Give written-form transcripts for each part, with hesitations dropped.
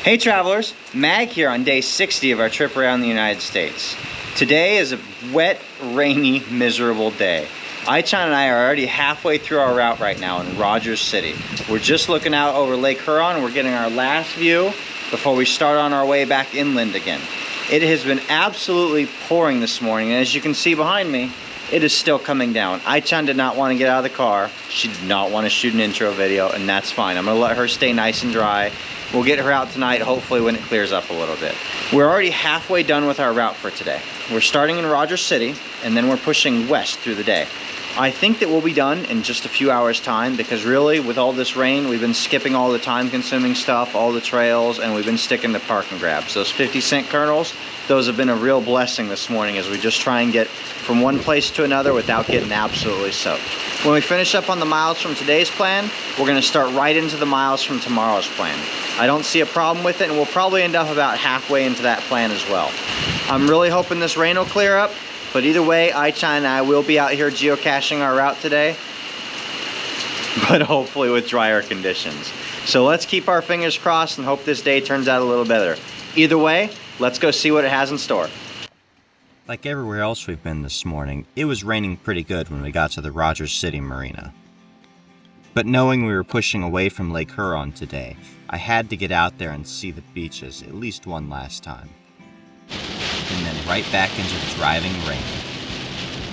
Hey travelers, Mag here on day 60 of our trip around the United States. Today is a wet, rainy, miserable day. Aichan and I are already halfway through our route right now in Rogers City. We're just looking out over Lake Huron and we're getting our last view before we start on our way back inland again. It has been absolutely pouring this morning, and as you can see behind me, it is still coming down. Aichan did not want to get out of the car. She did not want to shoot an intro video, and that's fine. I'm going to let her stay nice and dry. We'll get her out tonight, hopefully when it clears up a little bit. We're already halfway done with our route for today. We're starting in Rogers City, and then we're pushing west through the day. I think that we'll be done in just a few hours' time, because really, with all this rain, we've been skipping all the time-consuming stuff, all the trails, and we've been sticking to park and grabs. Those 50-cent kernels, those have been a real blessing this morning as we just try and get from one place to another without getting absolutely soaked. When we finish up on the miles from today's plan, we're going to start right into the miles from tomorrow's plan. I don't see a problem with it, and we'll probably end up about halfway into that plan as well. I'm really hoping this rain will clear up, but either way, Aichan and I will be out here geocaching our route today, but hopefully with drier conditions. So let's keep our fingers crossed and hope this day turns out a little better. Either way, let's go see what it has in store. Like everywhere else we've been this morning, it was raining pretty good when we got to the Rogers City Marina. But knowing we were pushing away from Lake Huron today, I had to get out there and see the beaches at least one last time. And then right back into the driving rain.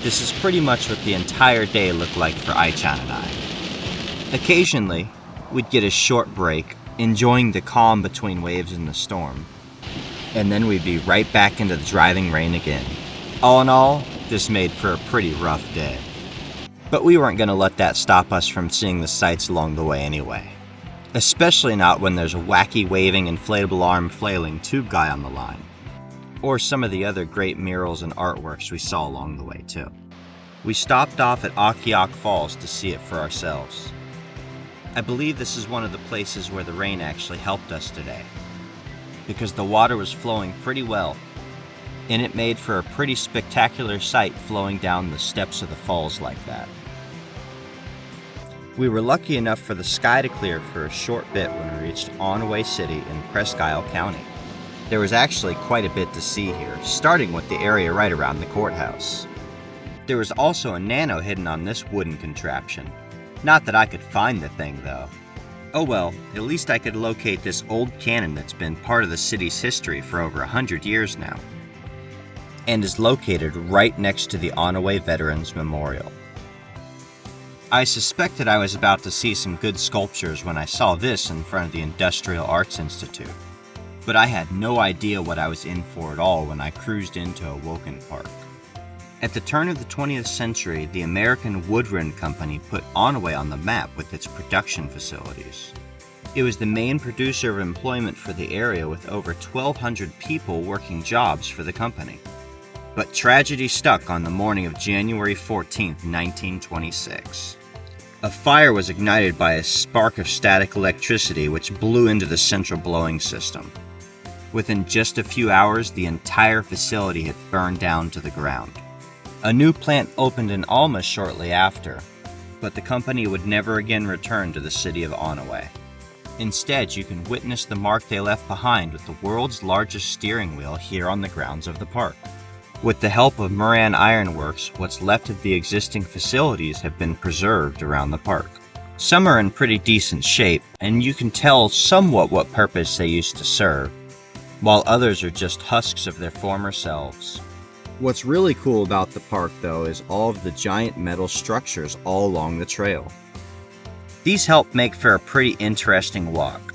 This is pretty much what the entire day looked like for Aichan and I. Occasionally, we'd get a short break, enjoying the calm between waves and the storm. And then we'd be right back into the driving rain again. All in all, this made for a pretty rough day. But we weren't going to let that stop us from seeing the sights along the way anyway. Especially not when there's a wacky waving inflatable arm flailing tube guy on the line. Or some of the other great murals and artworks we saw along the way too. We stopped off at Occhiok Falls to see it for ourselves. I believe this is one of the places where the rain actually helped us today, because the water was flowing pretty well, and it made for a pretty spectacular sight flowing down the steps of the falls like that. We were lucky enough for the sky to clear for a short bit when we reached Onaway City in Presque Isle County. There was actually quite a bit to see here, starting with the area right around the courthouse. There was also a nano hidden on this wooden contraption. Not that I could find the thing though. Oh well, at least I could locate this old cannon that's been part of the city's history for over 100 years now, and is located right next to the Onaway Veterans Memorial. I suspected I was about to see some good sculptures when I saw this in front of the Industrial Arts Institute, but I had no idea what I was in for at all when I cruised into Woken Park. At the turn of the 20th century, the American Woodland Company put Onaway on the map with its production facilities. It was the main producer of employment for the area, with over 1,200 people working jobs for the company. But tragedy struck on the morning of January 14, 1926. A fire was ignited by a spark of static electricity which blew into the central blowing system. Within just a few hours, the entire facility had burned down to the ground. A new plant opened in Alma shortly after, but the company would never again return to the city of Onaway. Instead, you can witness the mark they left behind with the world's largest steering wheel here on the grounds of the park. With the help of Moran Iron Works, what's left of the existing facilities have been preserved around the park. Some are in pretty decent shape, and you can tell somewhat what purpose they used to serve, while others are just husks of their former selves. What's really cool about the park, though, is all of the giant metal structures all along the trail. These help make for a pretty interesting walk,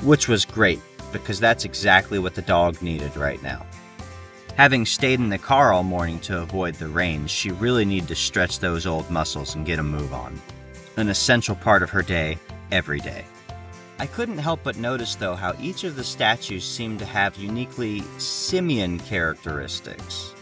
which was great, because that's exactly what the dog needed right now. Having stayed in the car all morning to avoid the rain, she really needed to stretch those old muscles and get a move on. An essential part of her day, every day. I couldn't help but notice, though, how each of the statues seemed to have uniquely simian characteristics.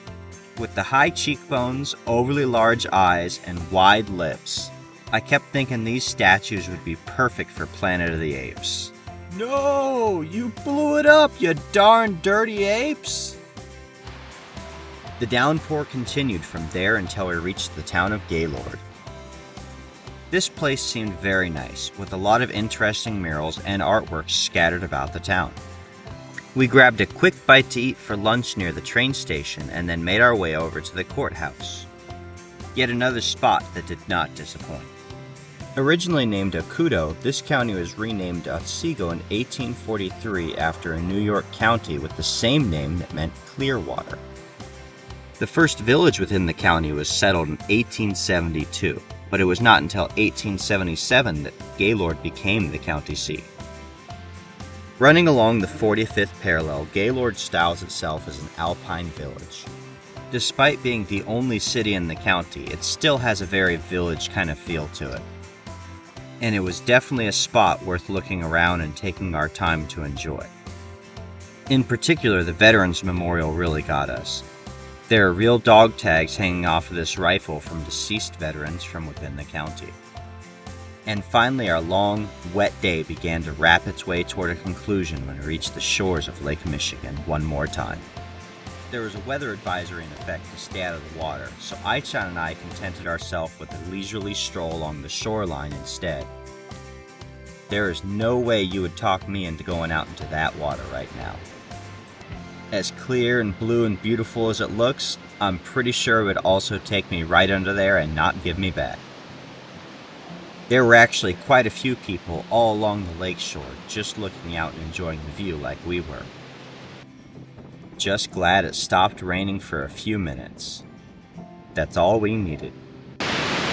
With the high cheekbones, overly large eyes, and wide lips, I kept thinking these statues would be perfect for Planet of the Apes. No! You blew it up, you darn dirty apes! The downpour continued from there until we reached the town of Gaylord. This place seemed very nice, with a lot of interesting murals and artwork scattered about the town. We grabbed a quick bite to eat for lunch near the train station and then made our way over to the courthouse. Yet another spot that did not disappoint. Originally named Okudo, this county was renamed Otsego in 1843 after a New York county with the same name that meant Clearwater. The first village within the county was settled in 1872, but it was not until 1877 that Gaylord became the county seat. Running along the 45th parallel, Gaylord styles itself as an alpine village. Despite being the only city in the county, it still has a very village kind of feel to it. And it was definitely a spot worth looking around and taking our time to enjoy. In particular, the Veterans Memorial really got us. There are real dog tags hanging off of this rifle from deceased veterans from within the county. And finally, our long, wet day began to wrap its way toward a conclusion when we reached the shores of Lake Michigan one more time. There was a weather advisory in effect to stay out of the water, so Aichan and I contented ourselves with a leisurely stroll along the shoreline instead. There is no way you would talk me into going out into that water right now. As clear and blue and beautiful as it looks, I'm pretty sure it would also take me right under there and not give me back. There were actually quite a few people all along the lakeshore just looking out and enjoying the view like we were. Just glad it stopped raining for a few minutes. That's all we needed.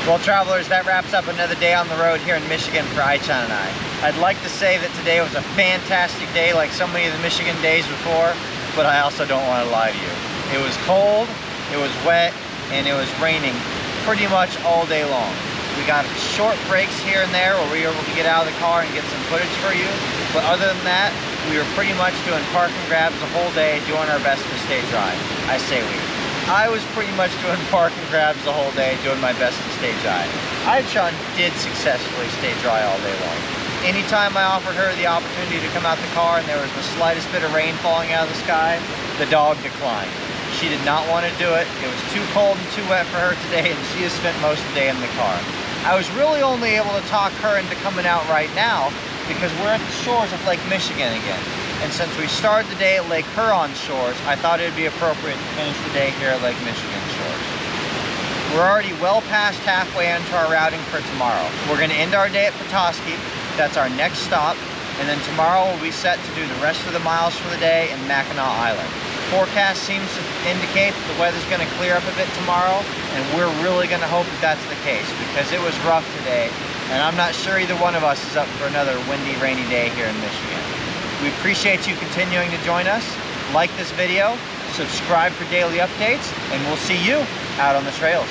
Well, travelers, that wraps up another day on the road here in Michigan for Aichan and I. I'd like to say that today was a fantastic day like so many of the Michigan days before, but I also don't want to lie to you. It was cold, it was wet, and it was raining pretty much all day long. We got short breaks here and there where we were able to get out of the car and get some footage for you, but other than that, we were pretty much doing park and grabs the whole day, doing our best to stay dry. I say we. I was pretty much doing park and grabs the whole day, doing my best to stay dry. Aichan did successfully stay dry all day long. Anytime I offered her the opportunity to come out the car and there was the slightest bit of rain falling out of the sky, the dog declined. She did not want to do it. It was too cold and too wet for her today, and she has spent most of the day in the car. I was really only able to talk her into coming out right now because we're at the shores of Lake Michigan again. And since we started the day at Lake Huron shores, I thought it would be appropriate to finish the day here at Lake Michigan shores. We're already well past halfway into our routing for tomorrow. We're going to end our day at Petoskey. That's our next stop. And then tomorrow we'll be set to do the rest of the miles for the day in Mackinac Island. Forecast seems to indicate that the weather's going to clear up a bit tomorrow, and we're really going to hope that that's the case because it was rough today, and I'm not sure either one of us is up for another windy, rainy day here in Michigan. We appreciate you continuing to join us. Like this video, subscribe for daily updates, and we'll see you out on the trails.